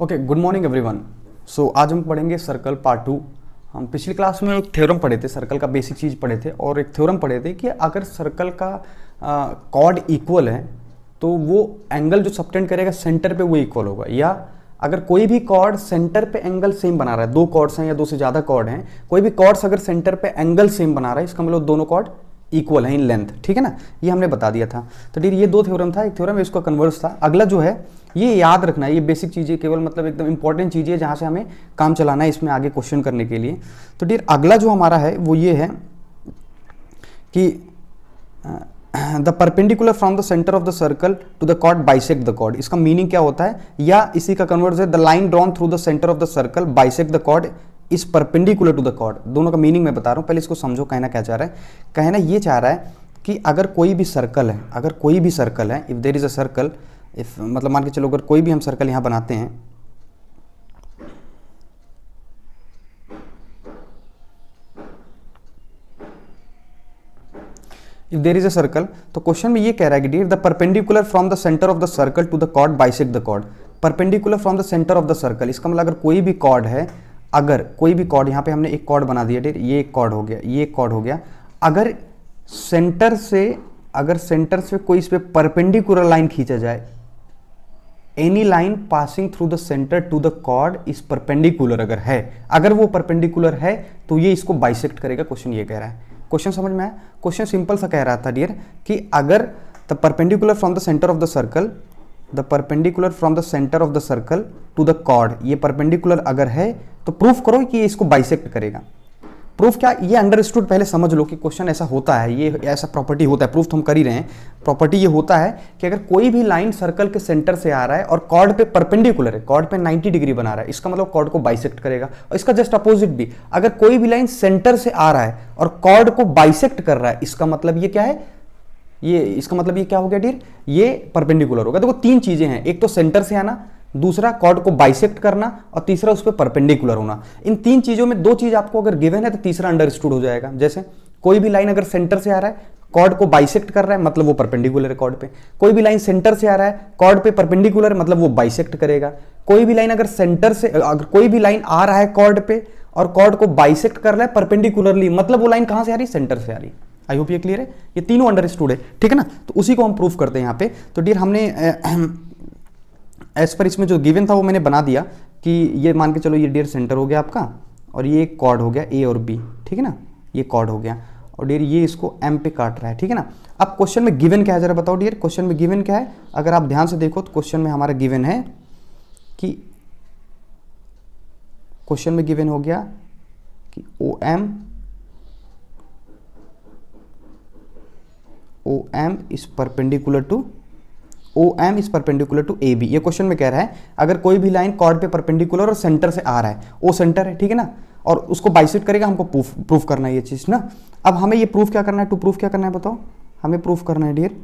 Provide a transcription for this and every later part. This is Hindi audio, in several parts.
Okay, good morning everyone. So आज हम पढ़ेंगे सर्कल पार्ट 2। हम पिछली क्लास में एक थ्योरम पढ़े थे, सर्कल का बेसिक चीज़ पढ़े थे और एक थ्योरम पढ़े थे कि अगर सर्कल का कॉर्ड इक्वल है तो वो एंगल जो सबटेंड करेगा सेंटर पे वो इक्वल होगा, या अगर कोई भी कॉर्ड सेंटर पे एंगल सेम बना रहा है, दो कॉर्ड्स हैं या दो से ज़्यादा कॉर्ड हैं, कोई भी कॉर्ड्स अगर सेंटर पे एंगल सेम बना रहा है इसका मतलब दोनों कॉर्ड इक्वल है इन लेंथ। ठीक है ना, ये हमने बता दिया था। तो डियर ये दो थ्योरम था, एक थ्योरम इसका कन्वर्स था। अगला जो है ये याद रखना है, ये बेसिक चीज़ें केवल मतलब एकदम इंपॉर्टेंट चीज़ें जहाँ से हमें काम चलाना है इसमें आगे क्वेश्चन करने के लिए। तो डियर अगला जो हमारा है वो ये है कि the perpendicular from the centre of the circle to the chord bisect the chord. इसका मीनिंग क्या होता है, या इसी का कन्वर्स है the line drawn through the centre of the circle bisect the chord is perpendicular to the chord. दोनों का मीनिंग मैं बता रहा हूँ, पहले इसको समझो कहना क्या चाह रहा है। कहना ये चाह रहा है कि अगर कोई भी सर्कल है, अगर कोई भी सर्कल है, if there is a circle, if मतलब मान के चलो अगर कोई भी हम सर्कल यहाँ बनाते हैं, if there is a circle, तो क्वेश्चन में ये कह रहा है कि dear the perpendicular from the centre of the circle to the chord bisect the chord. Perpendicular from the centre of the circle, इसका मतलब अगर कोई भी कॉर्ड है, अगर कोई भी कॉर्ड, यहाँ पे हमने एक कॉर्ड बना दिया डियर, ये एक कॉर्ड हो गया, ये एक कॉर्ड हो गया, अगर सेंटर से कोई इस पे परपेंडिकुलर लाइन खींचा जाए, any line passing through the centre to the chord is perpendicular, अगर वो परपेंडिकुलर है तो ये इसको बाइसेक्ट करेगा। क्वेश्चन ये कह रहा है। क्वेश्चन समझ में आया? क्वेश्चन सिंपल सा कह रहा था डियर कि अगर the perpendicular from the centre of the circle, the perpendicular from the centre of the circle to the chord, ये परपेंडिकुलर अगर है तो प्रूफ करो कि ये इसको बाइसेक्ट करेगा। प्रूफ क्या, ये अंडरस्टूड पहले समझ लो कि क्वेश्चन ऐसा होता है, ये ऐसा प्रॉपर्टी होता है, प्रूफ तो हम कर ही रहे हैं। प्रॉपर्टी ये होता है कि अगर कोई भी लाइन सर्कल के सेंटर से आ रहा है और कॉर्ड पे परपेंडिकुलर है, कॉर्ड पे 90 डिग्री बना रहा है, इसका मतलब कॉर्ड को बाइसेक्ट करेगा। और इसका जस्ट अपोजिट भी, अगर कोई भी लाइन सेंटर से आ रहा है और कॉर्ड को बाइसेक्ट कर रहा है, इसका मतलब ये क्या है, इसका मतलब ये क्या हो गया डियर, ये परपेंडिकुलर होगा। देखो तीन चीजें हैं, एक तो सेंटर से आना, दूसरा कॉर्ड को बाइसेक्ट करना, और तीसरा उस पर परपेंडिकुलर होना। इन तीन चीजों में दो चीज आपको अगर गिवन है तो तीसरा अंडरस्टूड हो जाएगा। जैसे कोई भी लाइन अगर सेंटर से आ रहा है, कॉर्ड को बाइसेक्ट कर रहा है, मतलब वो परपेंडिकुलर है कॉर्ड पे। कोई भी लाइन सेंटर से आ रहा है, कॉर्ड पे परपेंडिकुलर, मतलब वो बाइसेक्ट करेगा। कोई भी लाइन अगर सेंटर से, अगर कोई भी लाइन आ रहा है कॉर्ड पे और कॉर्ड को बाइसेक्ट कर रहा है परपेंडिकुलरली, मतलब वो लाइन कहां से आ रही है, सेंटर से आ रही है। आई होप ये क्लियर है, ये तीनों अंडरस्टूड है। ठीक है ना, तो उसी को हम प्रूफ करते हैं यहाँ पे। तो डियर हमने एज पर इसमें जो गिवन था वो मैंने बना दिया कि ये मान के चलो ये डियर सेंटर हो गया आपका, और ये एक कॉर्ड हो गया ए और बी। ठीक है ना, ये कॉर्ड हो गया और डियर ये इसको एम पे काट रहा है। ठीक है ना, अब क्वेश्चन में गिवन क्या है जरा बताओ डियर, क्वेश्चन में गिवन क्या है? अगर आप ध्यान से देखो तो क्वेश्चन में हमारा गिवन है कि, क्वेश्चन में गिवन हो गया कि O M is perpendicular to OM is perpendicular to AB। ये क्वेश्चन में कह रहा है अगर कोई भी लाइन कॉर्ड पे परपेंडिकुलर और सेंटर से आ रहा है, O सेंटर है, ठीक है ना, और उसको बाइसेक्ट करेगा, हमको प्रूफ करना है ये चीज ना। अब हमें ये प्रूफ क्या करना है, टू प्रूफ क्या करना है बताओ, हमें प्रूफ करना है डियर,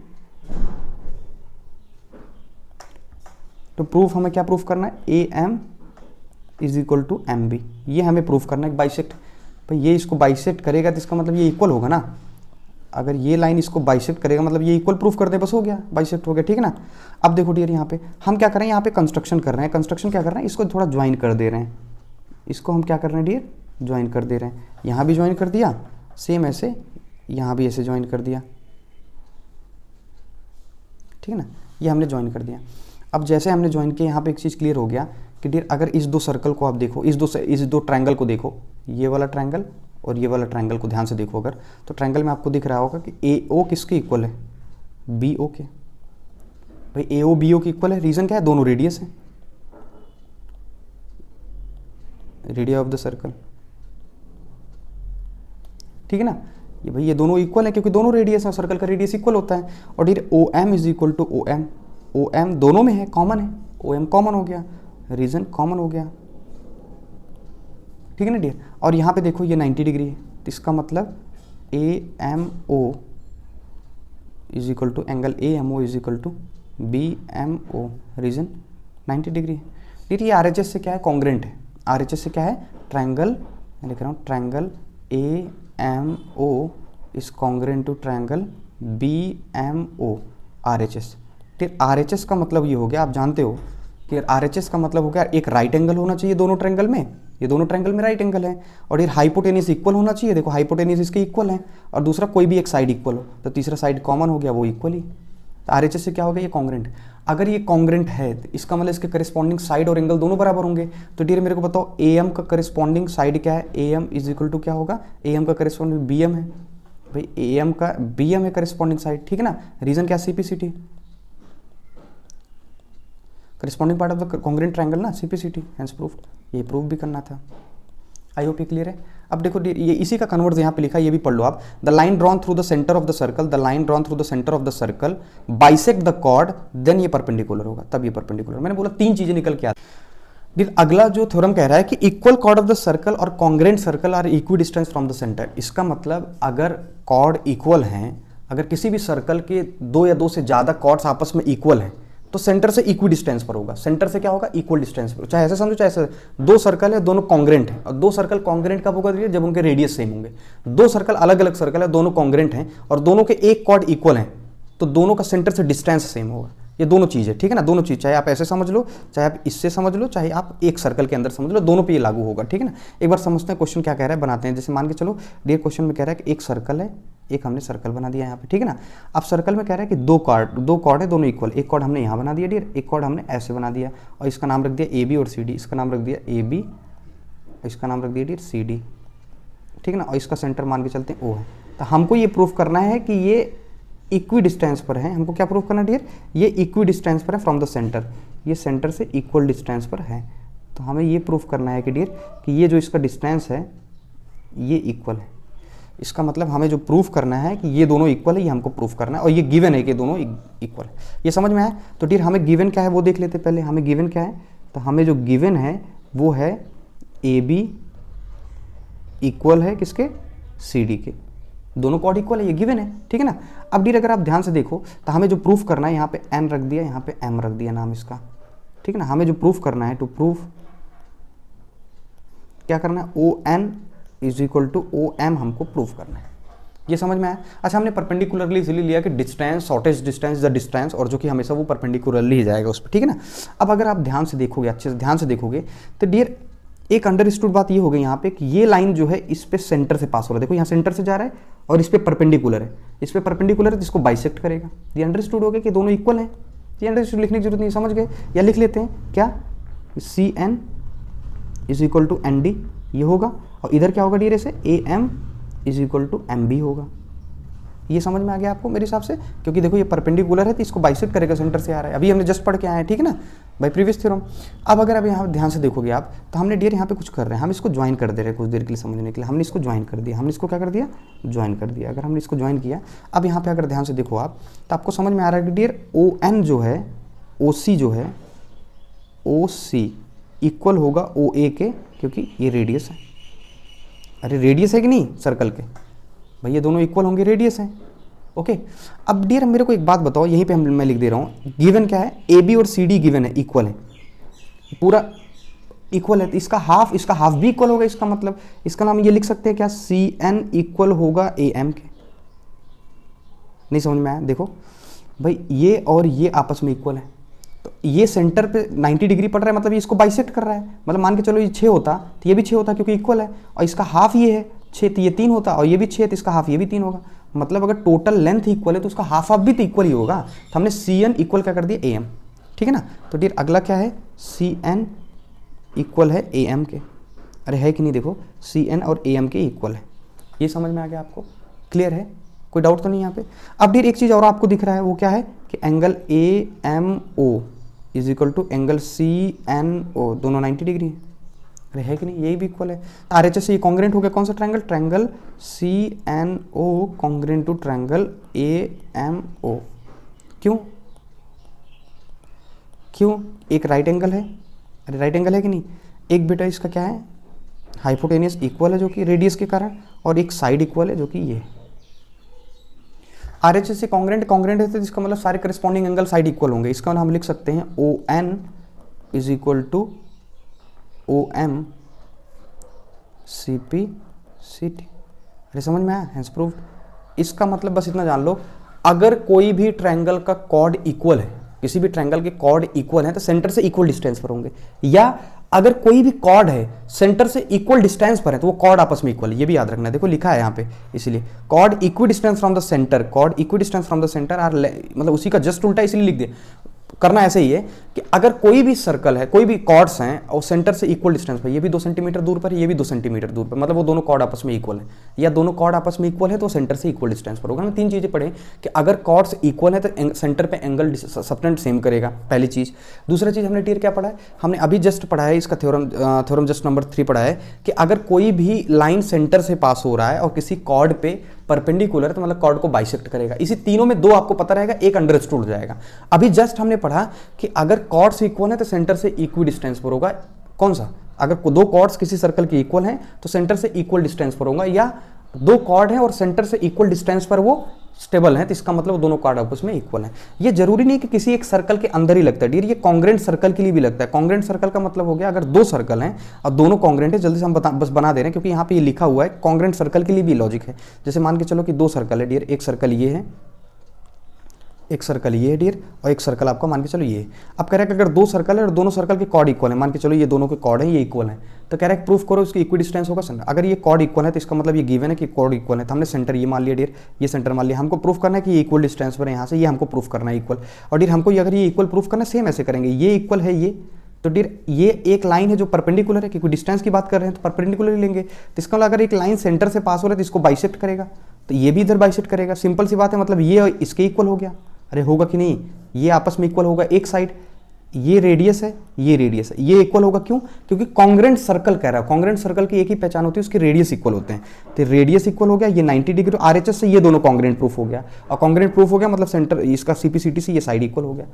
तो प्रूफ हमें क्या प्रूफ करना है, AM is equal to MB, ये हमें प्रूफ करना है बाइसेक्ट। भाई ये इसको बाइसेक्ट करेगा तो इसका मतलब ये इक्वल होगा ना, अगर ये लाइन इसको बाइसेक्ट करेगा मतलब ये इक्वल प्रूफ कर दे, बस हो गया, बाइसेक्ट हो गया। ठीक है ना, अब देखो डियर यहाँ पे हम क्या कर रहे हैं, यहाँ पे कंस्ट्रक्शन कर रहे हैं। कंस्ट्रक्शन क्या कर रहे हैं, इसको थोड़ा ज्वाइन कर दे रहे हैं, इसको हम क्या कर रहे हैं डियर, ज्वाइन कर दे रहे हैं। यहाँ भी ज्वाइन कर दिया, सेम ऐसे यहाँ भी ऐसे ज्वाइन कर दिया। ठीक है ना, ये हमने ज्वाइन कर दिया। अब जैसे हमने ज्वाइन किया, यहाँ पे एक चीज़ क्लियर हो गया कि डियर अगर इस दो सर्कल को आप देखो, इस दो ट्रायंगल को देखो, ये वाला ट्रायंगल और ये वाला ट्रायंगल को ध्यान से देखो अगर, तो ट्रायंगल में आपको दिख रहा होगा कि AO किसके इक्वल है, BO के। भाई AO BO के इक्वल है, रीजन क्या है, दोनों रेडियस है, रेडियस ऑफ द सर्कल। ठीक है ना, ये भाई ये दोनों इक्वल है क्योंकि दोनों रेडियस है, सर्कल का रेडियस इक्वल होता है। और dear OM is equal to OM दोनों में है, कॉमन है, OM कॉमन हो गया, रीजन कॉमन हो गया। ठीक है ना डियर, और यहाँ पे देखो ये 90 डिग्री है, तो इसका मतलब AMO is equal to angle AMO is equal to BMO, reason 90 degree है। डियर ये RHS से क्या है, कॉन्ग्रेंट है। RHS से क्या है, ट्रायंगल, मैं लिख रहा हूँ triangle AMO is congruent to triangle BMO RHS। फिर RHS का मतलब ये हो गया, आप जानते हो कि RHS का मतलब हो गया एक राइट एंगल होना चाहिए दोनों ट्रायंगल में, ये दोनों ट्रायंगल में राइट एंगल है, और ये हाइपोटेनियस इक्वल होना चाहिए, देखो हाइपोटेनियस इसके इक्वल है, और दूसरा कोई भी एक साइड इक्वल हो, तो तीसरा साइड कॉमन हो गया वो इक्वल ही, तो RHS से क्या हो गया ये कॉन्ग्रेंट। अगर ये कॉन्ग्रेंट है तो इसका मतलब इसके करस्पॉन्डिंग साइड और एंगल दोनों बराबर होंगे। तो डियर मेरे को बताओ AM का करस्पॉन्डिंग साइड क्या है, AM इज इक्वल टू क्या होगा, AM का करस्पॉन्डिंग BM है, भाई AM का BM है करस्पॉन्डिंग साइड, ठीक है ना। रीजन क्या, CPCT, corresponding part of the congruent triangle ना, CPCT, हेंस प्रूफ, ये प्रूफ भी करना था। आई होप ये क्लियर है। अब देखो ये इसी का कन्वर्ट यहाँ पे लिखा है, ये भी पढ़ लो आप। The line drawn through the centre of the circle, the line drawn through the centre of the circle bisect the chord, then ये परपेंडिकुलर होगा, तब ये परपेंडिकुलर। मैंने बोला 3 चीजें निकल के आती। अगला जो थ्योरम कह रहा है कि equal chord of the circle और congruent circle are equidistance from the centre. इसका मतलब अगर कॉर्ड इक्वल हैं, अगर किसी भी सर्कल के 2 या 2 से ज्यादा कॉर्ड्स आपस में इक्वल हैं, तो सेंटर से इक्वी डिस्टेंस पर होगा, सेंटर से क्या होगा, इक्वल डिस्टेंस पर। चाहे ऐसे समझो चाहे ऐसे, 2 सर्कल है दोनों कॉन्ग्रेंट हैं, और 2 सर्कल कॉन्ग्रेंट कब होगा, जब उनके रेडियस सेम होंगे। 2 सर्कल अलग अलग सर्कल है, दोनों कॉन्ग्रेंट हैं और दोनों के एक कॉर्ड इक्वल हैं, तो दोनों का सेंटर से डिस्टेंस सेम होगा। ये दोनों चीज़ है, ठीक है ना, दोनों चीज़, चाहे आप ऐसे समझ लो, चाहे आप इससे समझ लो, चाहे आप एक सर्कल के अंदर समझ लो, दोनों पे ये लागू होगा, ठीक है ना। एक बार समझते हैं क्वेश्चन क्या कह रहा है, बनाते हैं। जैसे मान के चलो डियर क्वेश्चन में कह रहा है कि एक सर्कल है, एक हमने सर्कल बना दिया यहाँ पे, ठीक है ना। अब सर्कल में कह रहा है कि 2 कॉर्ड है दोनों इक्वल, एक कॉर्ड हमने यहाँ बना दिया डियर, एक कॉर्ड हमने ऐसे बना दिया, और इसका नाम रख दिया AB और CD, इसका नाम रख दिया AB, इसका नाम रख दिया डियर CD, ठीक है ना, और इसका सेंटर मान के चलते हैं O है। तो हमको ये प्रूफ करना है कि ये इक्वी डिस्टेंस पर है। हमको क्या प्रूफ करना है डियर, ये इक्वी डिस्टेंस पर है फ्रॉम द सेंटर, ये सेंटर से इक्वल डिस्टेंस पर है। तो हमें ये प्रूफ करना है कि डियर कि ये जो इसका डिस्टेंस है ये इक्वल है। इसका मतलब हमें जो प्रूफ करना है कि ये दोनों इक्वल है, ये हमको प्रूफ करना है, और ये गिवन है कि दोनों इक्वल है। ये समझ में आया। तो डियर हमें गिवन क्या है वो देख लेते पहले, हमें गिवन क्या है। तो हमें जो गिवन है वो है AB इक्वल है किसके, CD के, दोनों कॉर्ड इक्वल है, ये गिवन है, ठीक है ना। अब डियर अगर आप ध्यान से देखो तो हमें जो प्रूफ करना है, यहाँ पे N रख दिया, यहाँ पे M रख दिया नाम इसका, ठीक है ना। हमें जो प्रूफ करना है, टू प्रूफ क्या करना है, ON is equal to OM हमको प्रूफ करना है। ये समझ में आया। अच्छा, हमने परपेंडिकुलरली इसलिए लिया कि distance, shortest distance the distance, और जो कि हमेशा वो परपेंडिकुलरली ही जाएगा उस पर, ठीक है ना। अब अगर आप ध्यान से देखोगे, अच्छे से ध्यान से देखोगे, तो डियर एक अंडरस्टूड बात ये हो गई यहाँ पे कि ये लाइन जो है इस पे सेंटर से पास हो रहा है, देखो यहाँ सेंटर से जा रहा है और इस पे परपेंडिकुलर है, इस पे परपेंडिकुलर है, जिसको बाइसेक्ट करेगा। ये अंडरस्टूड हो गया कि दोनों इक्वल हैं। ये अंडरस्टूड लिखने की जरूरत नहीं, समझ गए। या लिख लेते हैं क्या, CN is equal to ND ये होगा, और इधर क्या होगा डियर, ऐसे AM is equal to MB होगा। ये समझ में आ गया आपको मेरे हिसाब से, क्योंकि देखो ये परपेंडिकुलर है तो इसको बाइसेक्ट करेगा, सेंटर से आ रहा है। अभी हमने जस्ट पढ़ के आए हैं, ठीक है ना, बाय प्रीवियस थ्योरम। अब अगर आप यहाँ ध्यान से देखोगे आप, तो हमने डियर यहाँ पे कुछ कर रहे हैं, हम इसको ज्वाइन कर दे रहे हैं कुछ देर के लिए समझने के लिए। हमने इसको ज्वाइन कर दिया, हमने इसको क्या कर दिया, ज्वाइन कर दिया। अगर हमने इसको ज्वाइन किया, अब यहाँ पे अगर ध्यान से देखो आप, तो आपको समझ में आ रहा है कि डियर ON जो है, OC जो है, OC इक्वल होगा OA के, क्योंकि ये रेडियस है। अरे रेडियस है कि नहीं सर्कल के, भाई ये दोनों इक्वल होंगे, रेडियस है, ओके। अब डियर मेरे को एक बात बताओ, यहीं पे मैं लिख दे रहा हूँ, गिवन क्या है, AB और CD गिवन है, इक्वल है, पूरा इक्वल है, तो इसका हाफ भी इक्वल होगा। इसका मतलब इसका नाम ये लिख सकते हैं क्या, CN इक्वल होगा AM के। नहीं समझ में आया, देखो भाई ये और ये आपस में इक्वल है, तो ये सेंटर पे 90 डिग्री पड़ रहा है, मतलब ये इसको बाइसेक्ट कर रहा है। मतलब मान के चलो ये 6 होता तो ये भी 6 होता, क्योंकि इक्वल है, और इसका हाफ ये है 6, तो ये 3 होता, और ये भी 6 तो इसका हाफ ये भी 3 होगा। मतलब अगर टोटल लेंथ इक्वल है तो उसका हाफ भी तो इक्वल ही होगा। तो हमने CN इक्वल क्या कर दिया, AM, ठीक है ना। तो डियर अगला क्या है, CN इक्वल है AM के। अरे है कि नहीं, देखो CN और AM के इक्वल है। ये समझ में आ गया आपको, क्लियर है, कोई डाउट तो नहीं यहाँ पे। अब डियर एक चीज़ और आपको दिख रहा है, वो क्या है कि angle AMO is equal to angle CNO, दोनों 90 डिग्री है। अरे है कि नहीं, यही भी इक्वल है। RHS से ये कॉन्ग्रेंट हो गया, कौन सा triangle, triangle CNO congruent to triangle AMO। क्यों, एक राइट एंगल है, अरे राइट एंगल है कि नहीं, एक बेटा इसका क्या है, हाइपोटेनियस इक्वल है जो कि रेडियस के कारण, और एक साइड इक्वल है जो कि ये। RHS से कॉन्ग्रेंट है तो इसका मतलब सारे करस्पॉन्डिंग एंगल साइड इक्वल होंगे। इसका मतलब हम लिख सकते हैं ON is equal to OM CP/CD। अरे समझ में आया, हेंस प्रूव्ड। इसका मतलब बस इतना जान लो, अगर कोई भी ट्रायंगल का कॉर्ड इक्वल है, किसी भी ट्रायंगल के कॉर्ड इक्वल हैं तो सेंटर से इक्वल डिस्टेंस पर होंगे, या अगर कोई भी कॉर्ड है सेंटर से इक्वल डिस्टेंस पर है तो वो कॉर्ड आपस में इक्वल है। ये भी याद रखना है, देखो लिखा है यहाँ पे, इसीलिए chord equidistance from the centre, chord equidistance from the centre are, मतलब उसी का जस्ट उल्टा इसलिए लिख दे, करना ऐसे ही है कि अगर कोई भी सर्कल है, कोई भी कॉर्ड्स हैं और सेंटर से इक्वल डिस्टेंस पर, ये भी 2 सेंटीमीटर दूर पर है, ये भी 2 सेंटीमीटर दूर पर, मतलब वो दोनों कॉर्ड आपस में इक्वल है, या दोनों कॉर्ड आपस में इक्वल है तो सेंटर से इक्वल डिस्टेंस पर होगा। हमने 3 चीजें पढ़े कि अगर कॉर्ड्स इक्वल है तो सेंटर पे एंगल सबटेंड सेम करेगा, पहली चीज। दूसरा चीज हमने टीयर क्या पढ़ा है, हमने अभी जस्ट पढ़ा है इसका थ्योरम जस्ट नंबर 3 पढ़ा है कि अगर कोई भी लाइन सेंटर से पास हो रहा है और किसी कॉर्ड पे परपेंडिकुलर, तो मतलब कॉर्ड को बाइसेक्ट करेगा। इसी तीनों में 2 आपको पता रहेगा, एक अंडरस्टूड हो जाएगा। अभी जस्ट हमने पढ़ा कि अगर कॉर्ड्स इक्वल है तो सेंटर से इक्वी डिस्टेंस पर होगा, कौन सा, अगर 2 कॉर्ड्स किसी सर्कल के इक्वल हैं तो सेंटर से इक्वल डिस्टेंस पर होगा, या 2 कॉर्ड हैं और सेंटर से इक्वल डिस्टेंस पर वो स्टेबल है तो इसका मतलब दोनों कॉर्ड आपस में इक्वल है। ये जरूरी नहीं कि किसी एक सर्कल के अंदर ही लगता है डियर, ये कॉन्ग्रेंट सर्कल के लिए भी लगता है। कॉन्ग्रेंट सर्कल का मतलब हो गया अगर 2 सर्कल हैं और दोनों कॉन्ग्रेंट है, जल्दी से हम बस बना दे रहे हैं क्योंकि यहाँ पे ये लिखा हुआ है, कॉन्ग्रेंट सर्कल के लिए भी लॉजिक है। जैसे मान के चलो कि 2 सर्कल है डियर, एक सर्कल ये है, एक सर्कल ये है डियर, और एक सर्कल आपका मान के चलो ये है। अब कह रहा है कि अगर 2 सर्कल है और दोनों सर्कल के कॉर्ड इक्वल है, मान के चलो ये दोनों के कॉर्ड है, ये इक्वल है, तो कह रहा है प्रूफ करो इसकी इक्वी डिस्टेंस होगा सेंटर। अगर ये कॉर्ड इक्वल है तो इसका मतलब ये गिवन है कि कॉर्ड इक्वल है, तो हमने सेंटर ये मान लिया डियर, ये सेंटर मान लिया। हमको प्रूफ करना है कि ये इक्वल डिस्टेंस पर है यहाँ से, ये हमको प्रूफ करना है इक्वल। और डियर हमको अगर ये इक्वल प्रूफ करना है, सेम ऐसे करेंगे, ये इक्वल है ये, तो डियर ये एक लाइन है जो परपेंडिकुलर है, क्योंकि डिस्टेंस की बात कर रहे हैं तो परपेंडिकुलर ही लेंगे। तो इसका मतलब अगर एक लाइन सेंटर से पास हो रहा है तो इसको बाइसेक्ट करेगा, तो ये भी इधर बाइसेक्ट करेगा, सिंपल सी बात है। मतलब ये इसके इक्वल हो गया, अरे होगा कि नहीं, ये आपस में इक्वल होगा। एक साइड ये रेडियस है, ये रेडियस है, ये इक्वल होगा, क्यों, क्योंकि कॉन्ग्रेंट सर्कल कह रहा है। कॉन्ग्रेंट सर्कल की एक ही पहचान होती है, उसके रेडियस इक्वल होते हैं। तो रेडियस इक्वल हो गया, ये 90 डिग्री आरएचएस से ये दोनों कॉन्ग्रेंट प्रूफ हो गया, और कॉन्ग्रेंट प्रूफ हो गया मतलब सेंटर इसका सीपीसीटी से ये साइड इक्वल हो गया।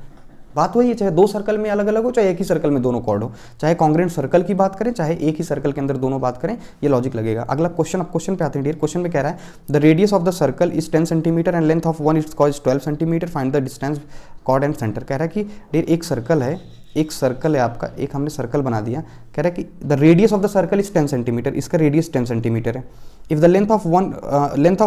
बात वही है, चाहे 2 सर्कल में अलग अलग हो, चाहे एक ही सर्कल में दोनों कॉर्ड हो, चाहे कॉन्ग्रेंट सर्कल की बात करें, चाहे एक ही सर्कल के अंदर दोनों बात करें, ये लॉजिक लगेगा। अगला क्वेश्चन, अब क्वेश्चन पे आते हैं डियर। क्वेश्चन में कह रहा है the radius of the circle is 10 centimetre and length of one its chord 12 centimetre, find the distance chord and centre. कह रहा है कि डियर एक सर्कल है, एक सर्कल है आपका, एक हमने सर्कल बना दिया। कह रहा है कि the radius of the circle is 10 centimetre, इसका रेडियस 10 सेंटीमीटर है। If the length of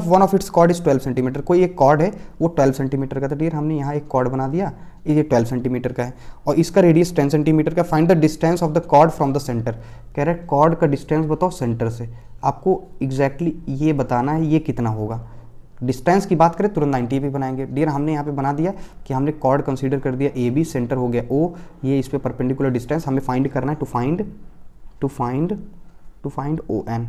one of its chord is 12 centimetre, कोई एक कॉर्ड है वो 12 सेंटीमीटर का, तो डियर हमने यहाँ एक कॉर्ड बना दिया, ये 12 सेंटीमीटर का है और इसका रेडियस 10 सेंटीमीटर का। Find the distance of the chord from the centre. कह रहा है कॉर्ड का डिस्टेंस बताओ सेंटर से, आपको एग्जैक्टली ये बताना है ये कितना होगा। डिस्टेंस की बात करें तुरंत 90 भी बनाएंगे डियर, हमने यहाँ पे बना दिया कि हमने कॉर्ड कंसीडर कर दिया ए बी, सेंटर हो गया ओ, ये इस पे परपेंडिकुलर डिस्टेंस हमें फाइंड करना है, टू फाइंड ओ एन,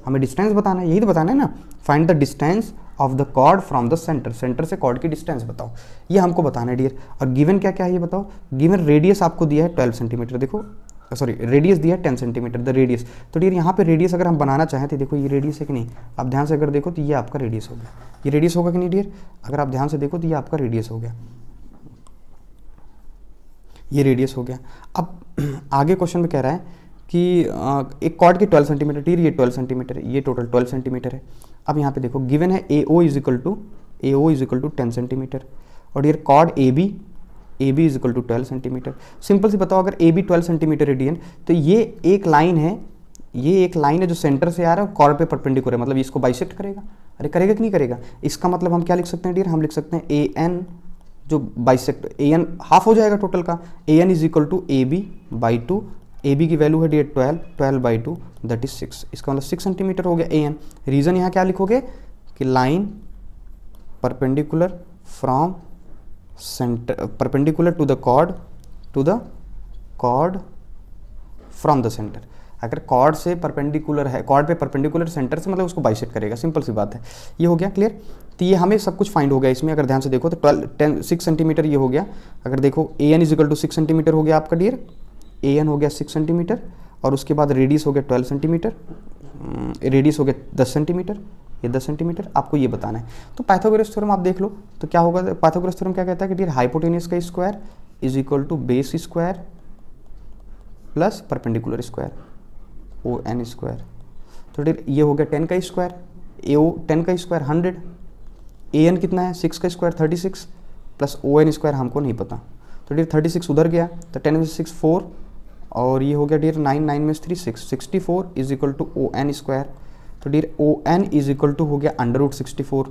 हमें डिस्टेंस बताना है, यही तो बताना है ना। Find the distance of the chord from the centre, centre से कॉर्ड की डिस्टेंस बताओ, ये हमको बताना है डियर। और गिवन क्या क्या है ये बताओ। गिवन रेडियस आपको दिया है 12 सेंटीमीटर, देखो सॉरी रेडियस दिया है 10 सेंटीमीटर द रेडियस। तो डियर यहाँ पे रेडियस अगर हम बनाना चाहें तो देखो ये रेडियस है कि नहीं, आप ध्यान से अगर देखो तो ये आपका रेडियस हो गया, ये रेडियस होगा कि नहीं डियर, अगर आप ध्यान से देखो तो ये आपका रेडियस हो गया, ये रेडियस हो गया। अब आगे क्वेश्चन में कह रहा है कि एक कॉर्ड की 12 सेंटीमीटर, डियर ये 12 सेंटीमीटर है, ये टोटल 12 सेंटीमीटर है। अब यहाँ पे देखो गिवन है A O is equal to 10 centimetre और dear chord A B is equal to 12 centimetre. Simple सी बताओ अगर ए बी 12 सेंटीमीटर है डियर, तो ये एक लाइन है, ये एक लाइन है जो सेंटर से आ रहा है, कॉर्ड पे परपेंडिकुलर है, मतलब इसको बाइसेक्ट करेगा। अरे करेगा कि नहीं करेगा, इसका मतलब हम क्या लिख सकते हैं डियर, हम लिख सकते हैं ए एन जो बाइसेक्ट, ए एन हाफ हो जाएगा टोटल का, A N is equal to A B by 2, A B की वैल्यू है डियर 12 बाई 2 दैट इज 6, इसका मतलब 6 सेंटीमीटर हो गया ए एन। रीजन यहाँ क्या लिखोगे कि line perpendicular from centre, perpendicular to the chord from the centre. अगर कॉर्ड से परपेंडिकुलर है, कॉर्ड पे परपेंडिकुलर सेंटर से मतलब उसको बाइसेक्ट करेगा, सिंपल सी बात है। ये हो गया क्लियर, तो ये हमें सब कुछ फाइंड हो गया इसमें। अगर ध्यान से देखो तो 6 सेंटीमीटर ये हो गया। अगर देखो A N is equal to 6 centimetre हो गया आपका डियर, ए एन हो गया 6 सेंटीमीटर और उसके बाद रेडियस हो गया 12 सेंटीमीटर, रेडियस हो गया 10 सेंटीमीटर, ये 10 सेंटीमीटर आपको ये बताना है। तो पाइथागोरस थ्योरम आप देख लो तो क्या होगा, पाइथागोरस थ्योरम क्या कहता है कि डियर हाइपोटेन्यूस का square is equal to base square plus perpendicular square O N square. तो डियर ये हो गया 10 का स्क्वायर, ए ओ 10 का स्क्वायर 100, ए एन कितना है 6 का square 36 plus O N square हमको नहीं पता, तो डियर 36 उधर गया तो 10 में से 6 4 और ये हो गया डियर 9 में से 3 6, 64 is equal to O N square. तो dear O N is equal to हो गया under root 64,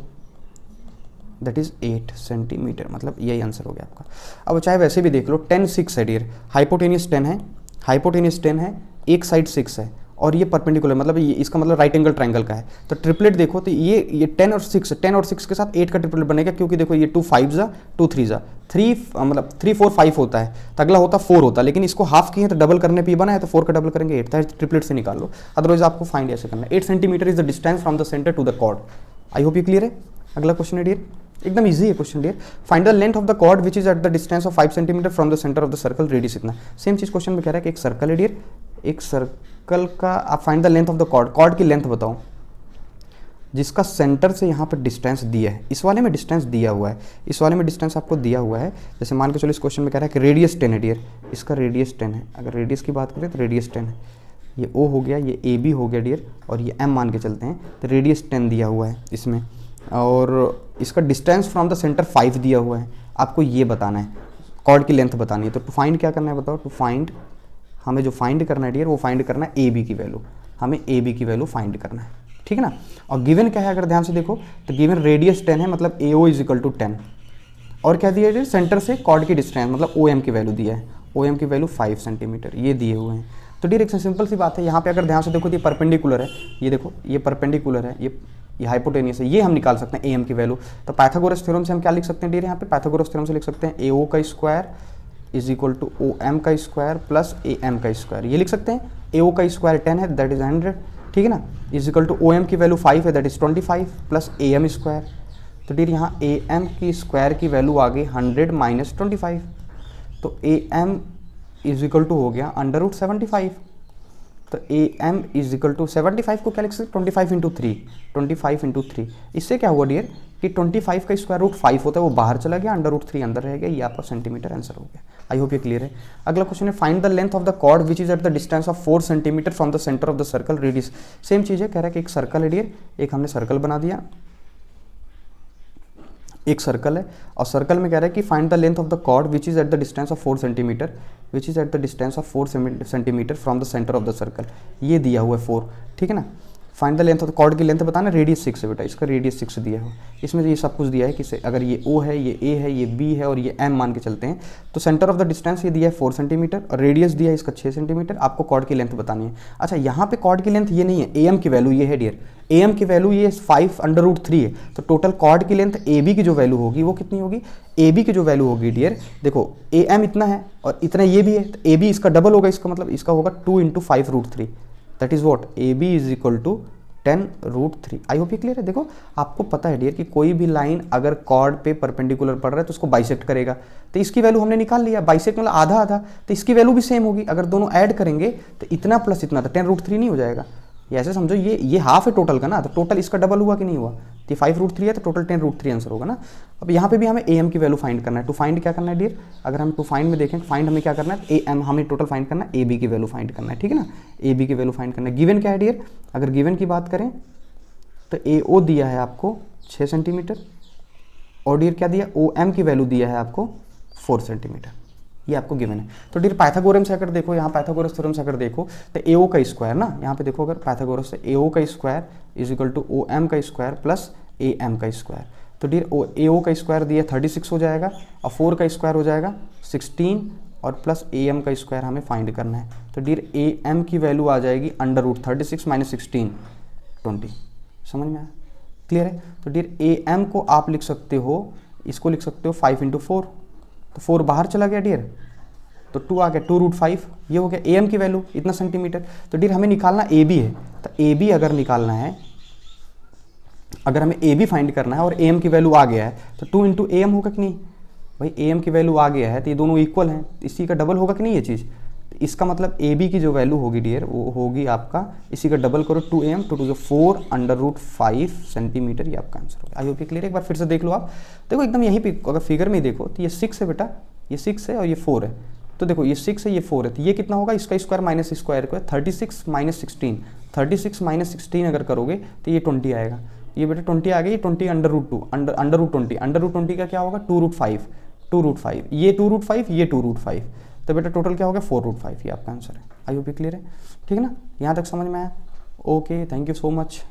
that is 8 centimetre, मतलब यही आंसर हो गया आपका। अब चाहे वैसे भी देख लो, 10 6 है डियर, हाइपोटेनियस 10 है, हाइपोटेनियस 10 है, एक साइड 6 है और ये परपेंडिकुलर, मतलब ये इसका मतलब राइट एंगल ट्रायंगल का है। तो ट्रिपलेट देखो तो ये 10 और 6 के साथ 8 का ट्रिपलेट बनेगा, क्योंकि देखो ये 2 5 जा 2 3 जा 3, मतलब 3 4 5 होता है, तो अगला होता 4 होता है, लेकिन इसको हाफ किए तो डबल करने पे बना है, तो 4 का डबल करेंगे 8, ट्रिपलेट से निकाल लो। अदरवाइज आपको फाइंड ऐसे करना है। 8 centimetre is the distance from the centre to the chord. I hope ये क्लियर है। अगला क्वेश्चन है डियर, एकदम इजी है question dear. Find the length of the chord which is at the distance of 5 centimetre from the centre of the circle, radius इतना। सेम चीज क्वेश्चन में कह रहा है कि एक सर्कल है डियर, एक सर्कल का आप find the length of the chord, chord की लेंथ बताओ जिसका सेंटर से यहाँ पर डिस्टेंस दिया है। इस वाले में डिस्टेंस दिया हुआ है, इस वाले में डिस्टेंस आपको दिया हुआ है। जैसे मान के चलो इस क्वेश्चन में कह रहा है कि रेडियस 10 है डियर, इसका रेडियस 10 है। अगर रेडियस की बात करें तो रेडियस 10 है, ये O हो गया, ये AB हो गया डियर, और ये M मान के चलते हैं, तो रेडियस 10 दिया हुआ है इसमें, और इसका डिस्टेंस फ्रॉम द सेंटर 5 दिया हुआ है। आपको ये बताना है, कॉर्ड की लेंथ बतानी है। तो टू फाइंड क्या करना है बताओ, टू फाइंड हमें जो फाइंड करना है डियर, वो फाइंड करना है AB की वैल्यू, हमें AB की वैल्यू फाइंड करना है, ठीक है ना। और गिवन क्या है, अगर ध्यान से देखो तो गिवन रेडियस 10 है, मतलब AO इज इक्वल टू 10, और क्या दिया है सेंटर से कॉर्ड की डिस्टेंस, मतलब OM की वैल्यू दिया है, OM की वैल्यू 5 सेंटीमीटर ये दिए हुए हैं। तो डायरेक्शन सिंपल सी बात है, यहाँ पे अगर ध्यान से देखो तो ये परपेंडिकुलर है, ये देखो ये परपेंडिकुलर है, ये हाइपोटेनियस है, ये हम निकाल सकते हैं AM की वैल्यू। तो पाइथागोरस थ्योरम से हम क्या लिख सकते हैं डियर, यहाँ पे पाइथागोरस थ्योरम से लिख सकते हैं AO का square is equal to OM का स्क्वायर प्लस AM का स्क्वायर, ये लिख सकते हैं। AO का स्क्वायर 10 है, दैट इज 100, ठीक है ना, इज इक्वल टू OM की वैल्यू 5 है, that is 25 plus AM square. तो डियर यहाँ AM की स्क्वायर की वैल्यू आ गई 100 माइनस 25, तो AM इज इक्वल टू हो गया अंडर रूट 75। तो AM इज इक्वल टू 75 को क्या लिख सकते, 25 इंटू 3, 25 इंटू 3। इससे क्या हुआ डियर कि 25 का स्क्वायर रूट 5 होता है, वो बाहर चला गया, अंडर रूट 3 अंदर रह गया, ये आपका सेंटीमीटर आंसर हो गया। आई होप ये क्लियर है। अगला क्वेश्चन है find the length of the chord which is at the distance of 4 centimetre from the centre of the circle, radius. Same चीज़ है, कह रहा है कि एक सर्कल है डियर, एक हमने सर्कल बना दिया, एक सर्कल है, और सर्कल में कह रहा है कि find the length of the chord which is at the distance of 4 centimetre, which is at the distance of 4 centimetre from the centre of the circle, ये दिया हुआ है 4, ठीक है ना। Find the length of the chord की लेंथ बताना, रेडियस 6 है बेटा, इसका रेडियस 6 दिया है, इसमें ये सब कुछ दिया है कि अगर ये O है, ये A है, ये B है और ये M मान के चलते हैं, तो सेंटर ऑफ द डिस्टेंस ये दिया है 4 सेंटीमीटर और रेडियस दिया है इसका 6 सेंटीमीटर। आपको कॉर्ड की लेंथ बतानी है। अच्छा यहाँ पे कॉर्ड की लेंथ ये नहीं है, AM की वैल्यू ये है डियर, AM की वैल्यू ये 5 अंडर रूट 3 है, तो टोटल कॉर्ड की लेंथ AB की जो वैल्यू होगी वो कितनी होगी, AB की जो वैल्यू होगी डियर, देखो AM इतना है और इतना ये भी है, तो AB इसका डबल होगा, इसका मतलब इसका होगा 2 into 5 root 3, that is what AB is equal to 10 root 3। I hope ये क्लियर है। देखो आपको पता है डियर कि कोई भी लाइन अगर कॉर्ड पे परपेंडिकुलर पड़ रहा है तो उसको बाइसेक्ट करेगा, तो इसकी वैल्यू हमने निकाल लिया, बाइसेक्ट मतलब आधा आधा, तो इसकी वैल्यू भी सेम होगी। अगर दोनों ऐड करेंगे तो इतना प्लस इतना, तो 10 रूट 3 नहीं हो जाएगा, ये ऐसे समझो, ये हाफ है टोटल का ना, तो टोटल इसका डबल हुआ कि नहीं हुआ, तो 5 रूट 3 है तो टोटल 10 रूट 3 आंसर होगा ना। अब यहाँ पे भी हमें AM की वैल्यू फाइंड करना है। टू फाइंड क्या करना है डियर, अगर हम टू फाइंड में देखें, फाइंड हमें क्या करना है, AM हमें टोटल फाइंड करना है, AB की वैल्यू फाइंड करना है, ठीक है ना, AB की वैल्यू फाइंड करना है। गिवन क्या है डियर, अगर गिवन की बात करें तो AO दिया है आपको 6 सेंटीमीटर और डियर क्या दिया, OM की वैल्यू दिया है आपको 4 सेंटीमीटर, ये आपको गिवन है। तो डियर पाइथागोरम से अगर देखो, यहाँ पाइथागोरस थ्योरम से अगर देखो तो AO का स्क्वायर ना, यहाँ पे देखो अगर पाइथागोरस से AO का square is equal to OM का स्क्वायर प्लस AM का स्क्वायर, तो डियर AO का स्क्वायर दिया 36 हो जाएगा और 4 का स्क्वायर हो जाएगा 16 और प्लस AM का स्क्वायर हमें फाइंड करना है। तो डियर AM की वैल्यू आ जाएगी अंडर रूट 36 माइनस 16 20, समझ में आया, क्लियर है। तो डियर AM को आप लिख सकते हो, इसको लिख सकते हो 5 इंटू 4, तो 4 बाहर चला गया डियर, तो 2 आ गया, 2 रूट 5, ये हो गया AM की वैल्यू इतना सेंटीमीटर। तो डियर हमें निकालना AB है, तो AB अगर निकालना है, अगर हमें AB फाइंड करना है और AM की वैल्यू आ गया है तो 2 इंटू AM होगा कि नहीं भाई, AM की वैल्यू आ गया है तो ये दोनों इक्वल हैं, इसी का डबल होगा कि नहीं ये चीज़, इसका मतलब AB की जो वैल्यू होगी डियर वो होगी आपका, इसी का डबल करो 2AM, 2 to 4 under root 5 centimetre, ये आपका आंसर होगा। आई होप ये क्लियर है। एक बार फिर से देख लो आप, देखो एकदम यहीं पे अगर फिगर में देखो तो ये 6 है बेटा, ये 6 है और ये 4 है, तो देखो ये 6 है ये 4 है, तो ये कितना होगा, इसका स्क्वायर माइनस स्क्वायर को 36 माइनस 16, 36 माइनस 16 अगर करोगे तो ये 20 आएगा, ये बेटा 20 आ गया, ये 20 under root 2, under root 20, under root 20 का क्या होगा 2 रूट 5, 2 रूट 5, ये 2 रूट 5, ये 2 रूट 5, तो बेटा टोटल क्या हो गया 4 रूट 5, ये आपका आंसर है। आई होप ये क्लियर है, ठीक है ना, यहाँ तक समझ में आया। Okay, thank you so much.